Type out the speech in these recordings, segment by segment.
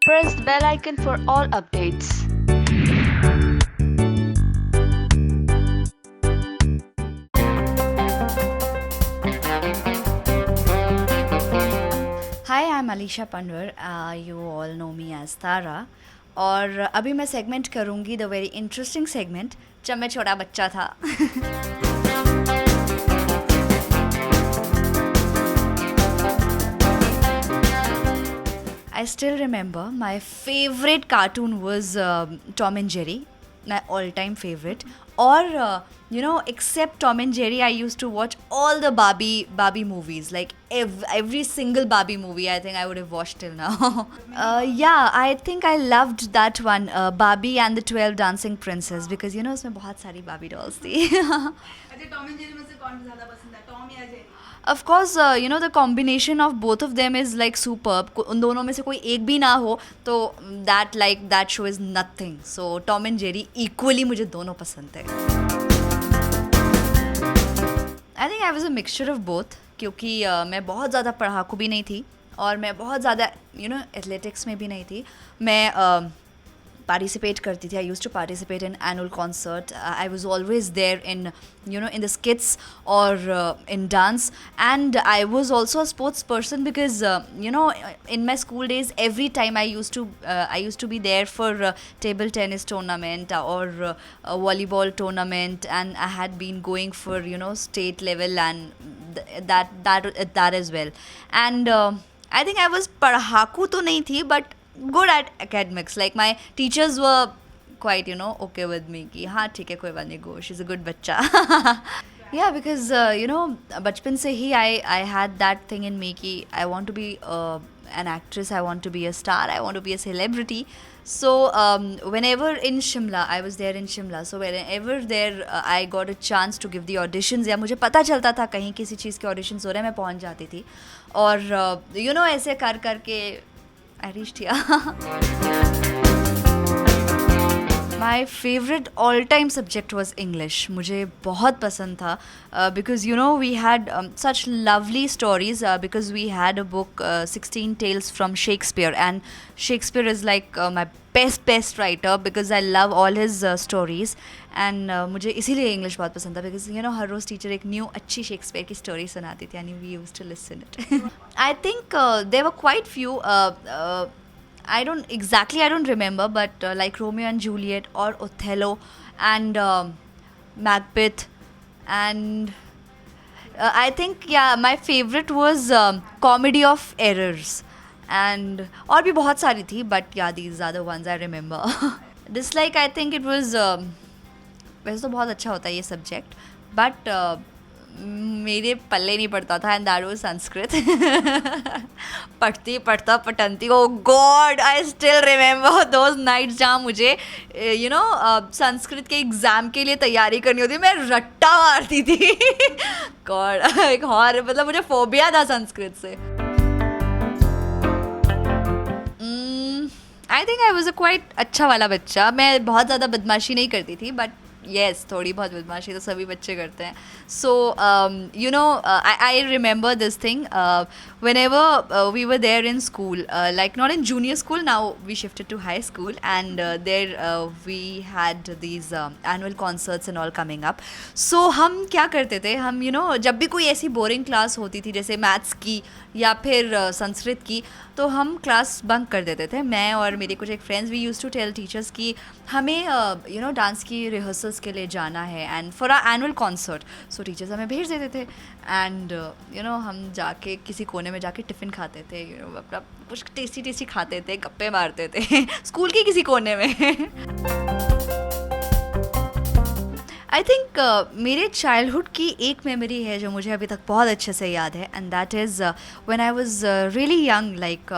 Press the bell icon for all updates. Hi I am Alisha Panwar, you all know me as Tara. और अभी मैं segment करूँगी the very interesting segment जब मैं छोटा बच्चा था। I still remember my favorite cartoon was Tom and Jerry, my all-time favorite. Or except Tom and Jerry, I used to watch all the Barbie movies. Like every single Barbie movie, I think I would have watched till now. Yeah, I think I loved that one, Barbie and the 12 Dancing Princess, because उसमें बहुत सारी Barbie dolls थी. अच्छा, Tom and Jerry में से कौन ज़्यादा पसंद है, टॉम या Jerry? Of course, the combination of both of them is like superb. उन दोनों में से कोई एक भी ना हो तो that show is nothing. So Tom and Jerry equally मुझे दोनों पसंद थे. I think I was a mixture of both, क्योंकि मैं बहुत ज़्यादा पढ़ाकू भी नहीं थी और मैं बहुत ज़्यादा एथलेटिक्स में भी नहीं थी. मैं participate करती थी. I used to participate in annual concert. I was always there in in the skits or in dance, and I was also a sports person because in my school days every time I used to be there for table tennis tournament or volleyball tournament, and I had been going for state level and that as well. And I think I was पढ़ाकू तो नहीं थी, but good at academics. Like my teachers were quite okay with me कि हाँ ठीक है, कोई बात नहीं, go, she's a good बच्चा. Yeah, because बचपन से ही I had that thing in me कि I want to be an actress, I want to be a star, I want to be a celebrity. So whenever in Shimla, I was there in Shimla, so whenever there I got a chance to give the auditions, या मुझे पता चलता था कहीं किसी चीज़ के auditions हो रहे हैं, मैं पहुंच जाती थी. और ऐसे कर करके I reached here. My favorite all-time subject was English. मुझे बहुत पसंद था because we had such lovely stories because we had a book 16 Tales from Shakespeare, and Shakespeare is like my best writer because I love all his stories. And मुझे इसीलिए English बहुत पसंद था because her rose teacher एक new अच्छी Shakespeare की story सुनाती थी and we used to listen it. I think there were quite few. I don't remember, but like Romeo and Juliet or Othello and Macbeth, and I think my favorite was Comedy of Errors, and और भी बहुत सारी थी, but these are the ones I remember. Dislike, I think it was वैसे तो बहुत अच्छा होता है ये सब्जेक्ट, बट मेरे पल्ले नहीं पड़ता था, एंड दैट वाज संस्कृत. पटंती, oh God, I still remember those nights जहाँ मुझे संस्कृत के एग्ज़ाम के लिए तैयारी करनी होती, मैं रट्टा मारती थी. गॉड, एक और मतलब मुझे फोबिया था संस्कृत से. I think I was a quite अच्छा वाला बच्चा. मैं बहुत ज़्यादा बदमाशी नहीं करती थी, बट येस, थोड़ी बहुत बदमाशी तो सभी बच्चे करते हैं. So I remember this thing whenever we were there in school, like not in junior school, now we shifted to high school, and there we had these annual concerts and all coming up. So हम क्या करते थे, हम जब भी कोई ऐसी boring class होती थी जैसे मैथ्स की या फिर संस्कृत की, तो हम क्लास बंक कर देते थे. मैं और मेरे कुछ एक friends, we use to tell teachers कि हमें डांस की रिहर्सल्स के लिए जाना है and for our annual concert. So teachers हमें भेज देते थे, एंड हम जाके किसी कोने में जाके टिफ़िन खाते थे, अपना कुछ टेस्टी खाते थे, गप्पे मारते थे स्कूल के किसी कोने में. आई थिंक मेरे चाइल्डहुड की एक मेमोरी है जो मुझे अभी तक बहुत अच्छे से याद है, and that is when I was really young, like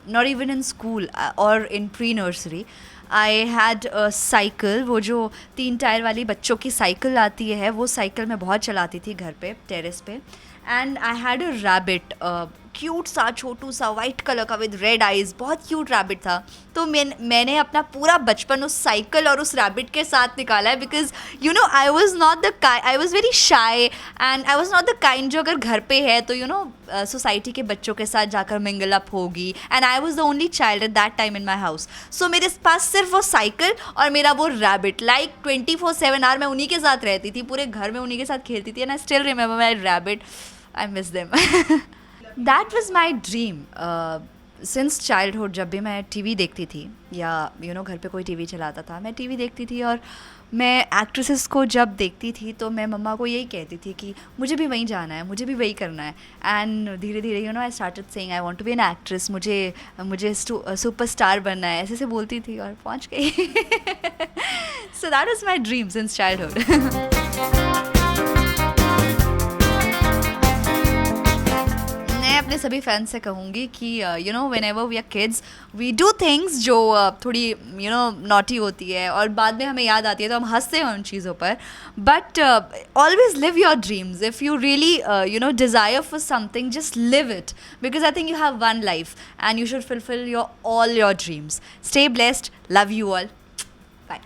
not even in school और in pre nursery. I had a cycle, वो जो 3 टायर वाली बच्चों की साइकिल आती है, वो साइकिल मैं बहुत चलाती थी घर पे टेरेस पे. And I had a rabbit, cute सा छोटू सा वाइट कलर का विद रेड आइज, बहुत क्यूट रैबिट था. तो मैंने अपना पूरा बचपन उस साइकिल और उस रैबिट के साथ निकाला है, because you know I was not the I was very shy and I was not the kind जो अगर घर पे है तो सोसाइटी के बच्चों के साथ जाकर मिंगल अप होगी. And I was the only child at that time in my house. So मेरे पास सिर्फ वो साइकिल और मेरा वो रैबिट, लाइक 24/7 आवर मैं उन्हीं के साथ रहती थी, पूरे घर में उन्हीं के साथ खेलती थी. And I still remember my rabbit. I miss them. That was my dream since childhood. जब भी मैं टीवी देखती थी या घर पे कोई टीवी चलाता था, मैं टीवी देखती थी और मैं एक्ट्रेसेस को जब देखती थी तो मैं मम्मा को यही कहती थी कि मुझे भी वहीं जाना है, मुझे भी वही करना है. एंड धीरे धीरे I started saying I want to be an actress, मुझे सुपरस्टार बनना है, ऐसे पहुंचती थी और पहुंच गई. So that was my dream since childhood. मैं अपने सभी फैंस से कहूँगी कि whenever we are kids we do things जो थोड़ी नॉटी होती है और बाद में हमें याद आती है तो हम हंसते हैं उन चीज़ों पर. But always live your dreams. If you really desire for something, just live it, because I think you have one life and you should fulfil all your dreams. Stay blessed. Love you all. Bye.